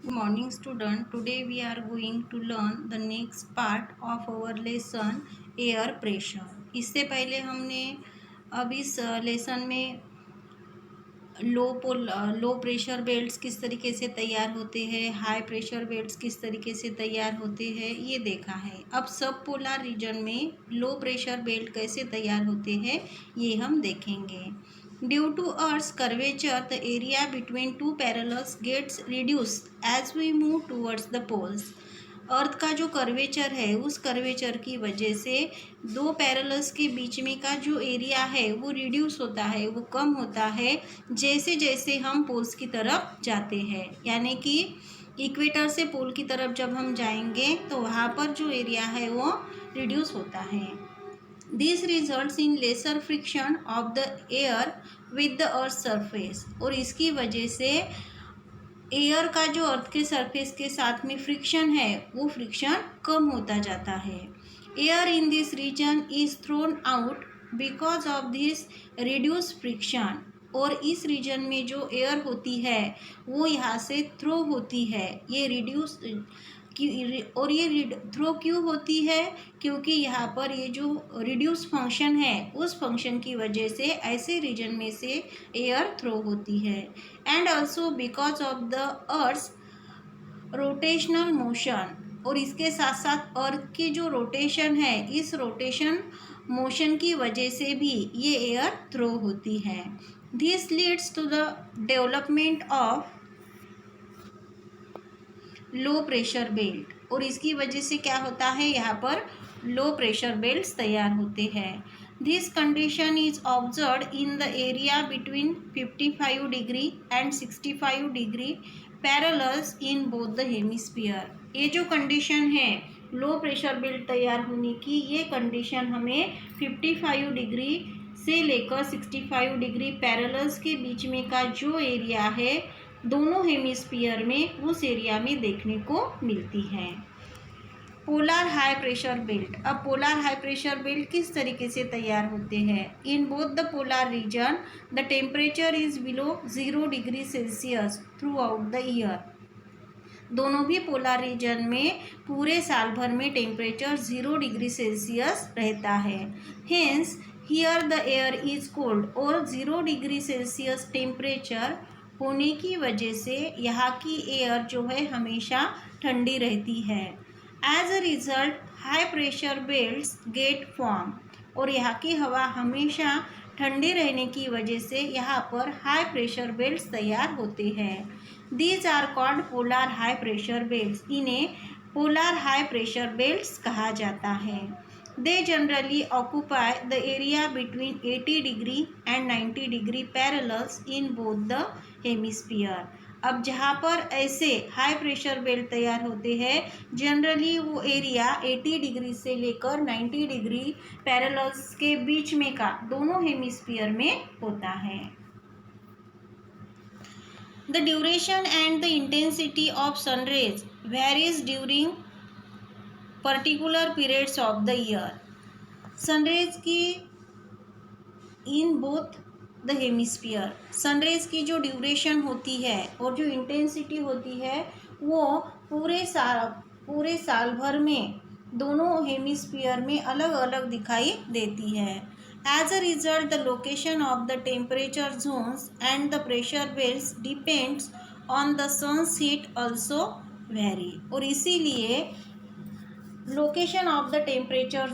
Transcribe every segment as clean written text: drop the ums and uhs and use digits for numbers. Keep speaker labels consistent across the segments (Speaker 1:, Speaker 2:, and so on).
Speaker 1: Good morning student. Today we are going to learn the next part of our lesson air pressure. इससे पहले हमने अब इस lesson में लो प्रेशर बेल्ट्स किस तरीके से तैयार होते हैं, हाई प्रेशर बेल्ट्स किस तरीके से तैयार होते हैं ये देखा है। अब सब पोलर रीजन में लो प्रेशर बेल्ट कैसे तैयार होते हैं ये हम देखेंगे। Due to earth curvature the area between two parallels gets reduce as we move towards the poles. Earth का जो कर्वेचर है उस कर्वेचर की वजह से दो पैरेलल्स के बीच में का जो एरिया है वो रिड्यूस होता है, वो कम होता है जैसे जैसे हम पोल्स की तरफ जाते हैं। यानी कि इक्वेटर से पोल की तरफ जब हम जाएंगे तो वहाँ पर जो एरिया है वो रिड्यूस होता है। This results in laser friction of the air with the earth surface. और इसकी वजह से एयर का जो अर्थ के सरफेस के साथ में फ्रिक्शन है वो फ्रिक्शन कम होता जाता है। Air in this region is thrown out because of this reduce friction. और इस रीजन में जो एयर होती है वो यहाँ से थ्रो होती है, ये रिड्यूस और ये थ्रो क्यों होती है, क्योंकि यहाँ पर ये जो रिड्यूस फंक्शन है उस फंक्शन की वजह से ऐसे रीजन में से एयर थ्रो होती है। And also because of the earth rotational motion. और इसके साथ साथ अर्थ की जो रोटेशन है इस रोटेशन मोशन की वजह से भी ये एयर थ्रो होती है। This leads to the development of low pressure belt. और इसकी वजह से क्या होता है, यहाँ पर लो प्रेशर बेल्ट्स तैयार होते हैं। This condition is observe in the area between 55 degree and 65 degree parallels in both the hemisphere. ये जो कंडीशन है लो प्रेशर बेल्ट तैयार होने की, ये कंडीशन हमें 55 डिग्री से लेकर 65 डिग्री पैरेलल्स के बीच में का जो एरिया है दोनों हेमिस्फीयर में उस एरिया में देखने को मिलती है। Polar high pressure belt. अब पोलर हाई प्रेशर बेल्ट किस तरीके से तैयार होते हैं। इन both the polar region the temperature is below 0 degree Celsius through out the year. दोनों भी पोलर रीजन में पूरे साल भर में टेम्परेचर 0 डिग्री सेल्सियस रहता है। Hence here the air is cold. और 0 डिग्री सेल्सियस टेम्परेचर होने की वजह से यहाँ की एयर जो है हमेशा ठंडी रहती है। As a result high pressure belts get form. और यहाँ की हवा हमेशा ठंडी रहने की वजह से यहाँ पर हाई प्रेशर बेल्ट्स तैयार होते हैं। These are called polar high pressure belts. इन्हें पोलर हाई प्रेशर बेल्ट्स कहा जाता है। They generally occupy the area between 80 degree and 90 degree parallels in both the hemisphere. अब जहाँ पर ऐसे हाई प्रेशर बेल्ट तैयार होते हैं जनरली वो एरिया 80 डिग्री से लेकर 90 डिग्री पैरेलल्स के बीच में का दोनों हेमिस्फीयर में होता है। The duration and the intensity of sunrays varies during particular periods of the year. Sunrays की in both the hemisphere, sunrays की जो ड्यूरेशन होती है और जो इंटेंसिटी होती है वो पूरे साल भर में दोनों हेमिस्फीयर में अलग अलग दिखाई देती है। As a result the location of the temperature zones and the pressure belts depends on the sun's heat also vary. और इसीलिए location of the temperature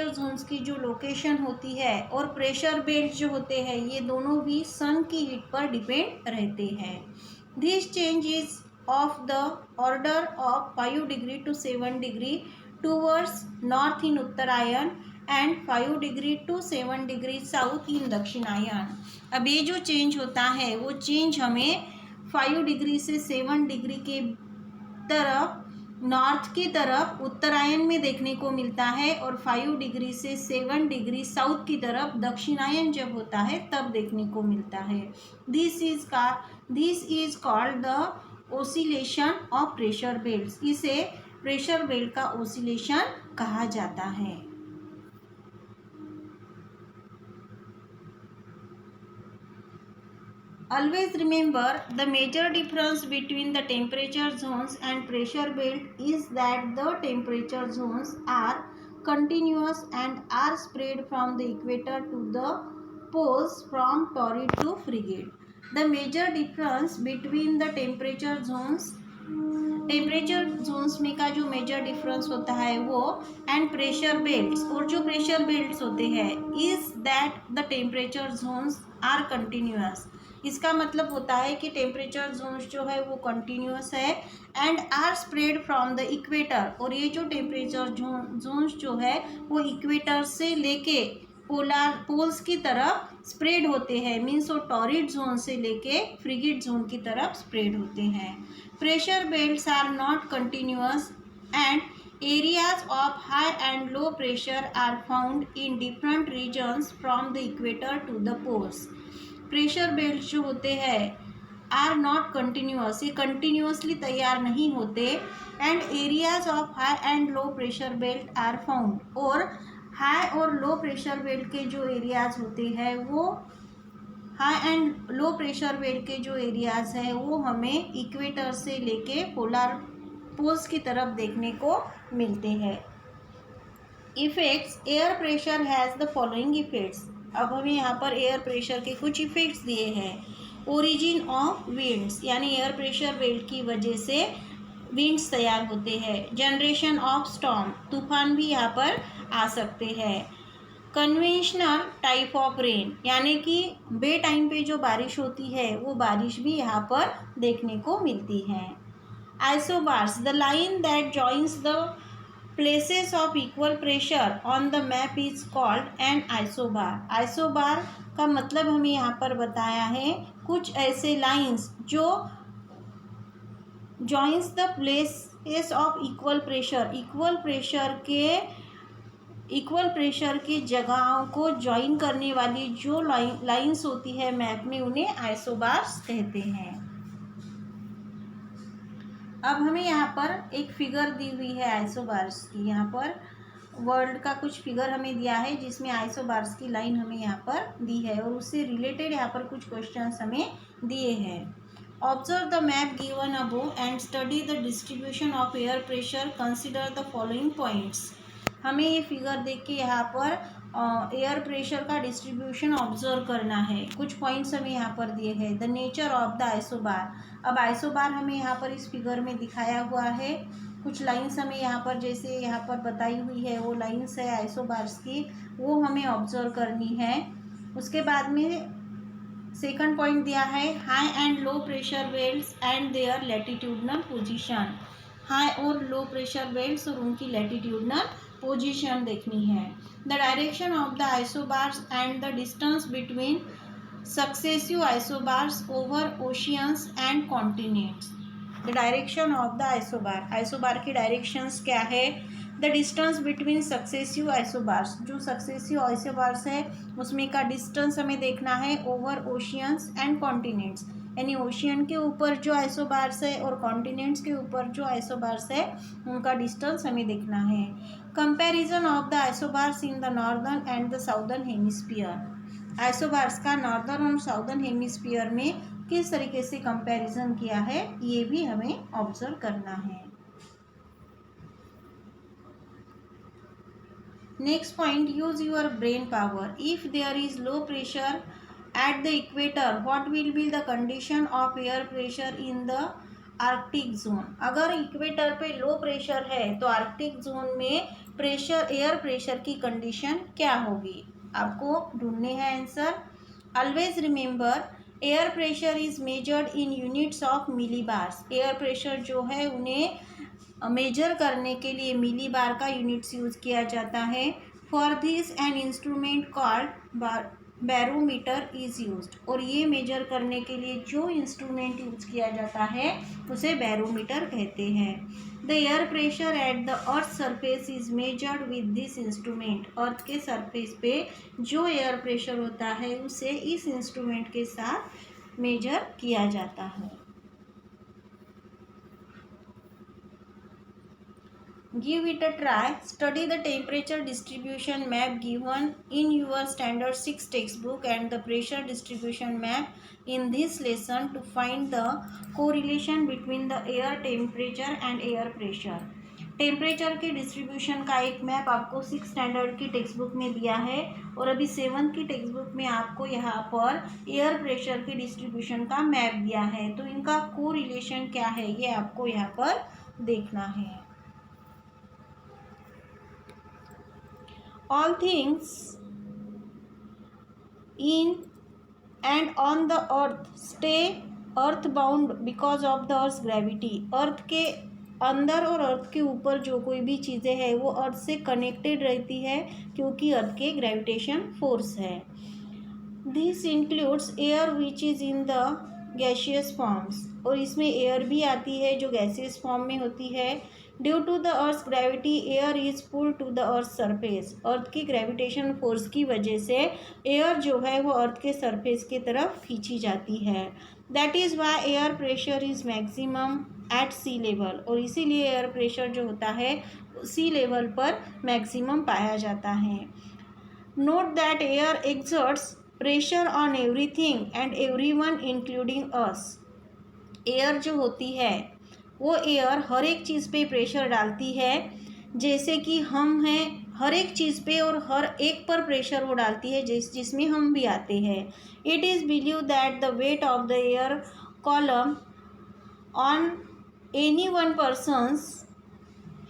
Speaker 1: zones की जो लोकेशन होती है और प्रेशर बेल्ट जो होते हैं ये दोनों भी सन की हीट पर डिपेंड रहते हैं। This change is of the order of 5 degree to 7 degree towards north in Uttarayan and 5 degree to 7 degree south in Dakshinayan. अब ये जो चेंज होता है वो चेंज हमें 5 डिग्री से 7 डिग्री के तरफ नॉर्थ की तरफ उत्तरायण में देखने को मिलता है और 5 डिग्री से 7 डिग्री साउथ की तरफ दक्षिणायन जब होता है तब देखने को मिलता है। This is called the oscillation of pressure belts. इसे प्रेशर बेल्ट का ओसिलेशन कहा जाता है। Always remember the major difference between the temperature zones and pressure belt is that the temperature zones are continuous and are spread from the equator to the poles from torrid to frigid. The major difference between the temperature zones में का जो major difference होता है वो and pressure belts और जो pressure belts होते हैं is that the temperature zones are continuous. इसका मतलब होता है कि टेम्परेचर जोन्स जो है वो कंटिन्यूअस है and are spread from the equator, और ये जो टेम्परेचर जोन्स जो है वो इक्वेटर से लेके पोल्स की तरफ स्प्रेड होते हैं, मीन्स वो टॉरिड जोन से लेके फ्रिगिड जोन की तरफ स्प्रेड होते हैं। Pressure belts are not continuous and areas of high and low pressure are found in different regions from the equator to the poles. Pressure belt जो होते हैं आर नॉट कंटिन्यूअस, ये कंटिन्यूअसली तैयार नहीं होते and areas of high and low pressure belt are found, और high और low pressure belt के जो एरियाज होते हैं वो high and low pressure belt के जो एरियाज हैं वो हमें इक्वेटर से लेके पोल्स की तरफ देखने को मिलते हैं। Effects, air pressure has the following effects. अब हमें यहाँ पर एयर प्रेशर के कुछ इफेक्ट्स दिए हैं। ओरिजिन ऑफ विंड्स, यानी एयर प्रेशर बेल्ट की वजह से विंड्स तैयार होते हैं। जनरेशन ऑफ स्टॉर्म, तूफान भी यहाँ पर आ सकते हैं। कन्वेंशनल टाइप ऑफ रेन, यानी कि बे टाइम पे जो बारिश होती है वो बारिश भी यहाँ पर देखने को मिलती है। Isobars, the line that joins the places of equal pressure on the map is called an isobar. Isobar का मतलब हमें यहाँ पर बताया है कुछ ऐसे लाइंस जो joins the places of equal pressure के जगहों को ज्वाइन करने वाली जो लाइंस होती है मैप में उन्हें आइसोबार्स कहते हैं। अब हमें यहाँ पर एक फिगर दी हुई है आइसोबार्स की। यहाँ पर वर्ल्ड का कुछ फिगर हमें दिया है जिसमें आइसोबार्स की लाइन हमें यहाँ पर दी है और उससे रिलेटेड यहाँ पर कुछ क्वेश्चंस हमें दिए हैं। Observe the map given above and study the distribution of air pressure, consider the following points. हमें ये फिगर देख के यहाँ पर एयर प्रेशर का डिस्ट्रीब्यूशन ऑब्जर्व करना है। कुछ पॉइंट्स हमें यहाँ पर दिए हैं। The nature of the isobar, अब आइसोबार हमें यहाँ पर इस फिगर में दिखाया हुआ है। कुछ लाइंस हमें यहाँ पर जैसे यहाँ पर बताई हुई है वो लाइंस है आइसोबार्स की, वो हमें ऑब्जर्व करनी है। उसके बाद में सेकंड पॉइंट दिया है high and low pressure belts and their latitudinal position. High और लो प्रेशर बेल्ट्स और उनकी लैटिट्यूडनल पोजीशन देखनी है। The direction of the isobars and the distance between successive isobars over oceans and continents. The direction of the isobar की directions क्या है। The distance between successive isobars, जो successive isobars है उसमें का डिस्टेंस हमें देखना है ओवर ओशियंस एंड कॉन्टिनेंट्स, यानी ओशियन के ऊपर जो आइसोबार्स है और कॉन्टिनेंट्स के ऊपर जो आइसोबार्स है उनका डिस्टेंस हमें देखना है। Comparison of the isobars in the northern and the southern hemisphere, isobars का नॉर्दर्न और साउदर्न हेमिस्फीयर में किस तरीके से कंपैरिजन किया है ये भी हमें ऑब्जर्व करना है। Next point, use your brain power. If there is low pressure at the equator what will be the condition of air pressure in the Arctic zone. अगर इक्वेटर पे लो प्रेशर है तो आर्कटिक जोन में air pressure की condition क्या होगी, आपको ढूंढने हैं answer. Always remember air pressure is measured in units of millibars. Air pressure जो है उन्हें मेजर करने के लिए मिलीबार का यूनिट्स यूज किया जाता है। For this an instrument called barometer is used, और ये मेजर करने के लिए जो इंस्ट्रूमेंट यूज किया जाता है उसे बैरोमीटर कहते हैं। The air pressure at the earth surface is measured with this instrument. Earth के सरफेस पे जो एयर प्रेशर होता है उसे इस इंस्ट्रूमेंट के साथ मेजर किया जाता है। Give it a try. Study the temperature distribution map given in your standard 6 textbook and the pressure distribution map in this lesson to find the correlation between the air temperature and air pressure. Temperature के distribution का एक map आपको 6 standard की text book में दिया है और अभी 7 की टेक्स्ट बुक में आपको यहाँ पर एयर प्रेशर के डिस्ट्रीब्यूशन का मैप दिया है। तो इनका कोरिलेशन क्या है ये आपको यहाँ पर देखना है। All things in and on the earth stay earthbound because of the earth's gravity. अर्थ के अंदर और अर्थ के ऊपर जो कोई भी चीज़ें हैं वो अर्थ से कनेक्टेड रहती है क्योंकि अर्थ के ग्रेविटेशन फोर्स है। This includes air which is in the gaseous forms, और इसमें एयर भी आती है जो गैसियस फॉर्म में होती है। Due to the earth gravity air is pull to the earth surface, earth की ग्रेविटेशन फोर्स की वजह से एयर जो है वो अर्थ के सरफेस की तरफ खींची जाती है। That is why air pressure is maximum at sea level, और इसीलिए एयर प्रेशर जो होता है सी लेवल पर मैक्सिमम पाया जाता है। Note that air exerts pressure on everything and everyone including us. Air जो होती है वो एयर हर एक चीज़ पे प्रेशर डालती है, जैसे कि हम हैं हर एक चीज़ पे और हर एक पर प्रेशर वो डालती है जिसमें हम भी आते हैं। It is believe that the weight of the air column on any one person's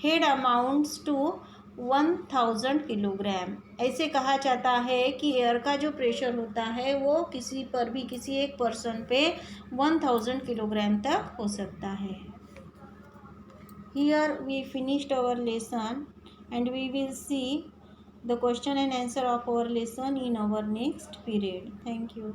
Speaker 1: head amounts to 1000 kilogram. ऐसे कहा जाता है कि एयर का जो प्रेशर होता है वो किसी पर भी किसी एक पर्सन पे 1000 किलोग्राम तक हो सकता है। Here we finished our lesson and we will see the question and answer of our lesson in our next period. Thank you.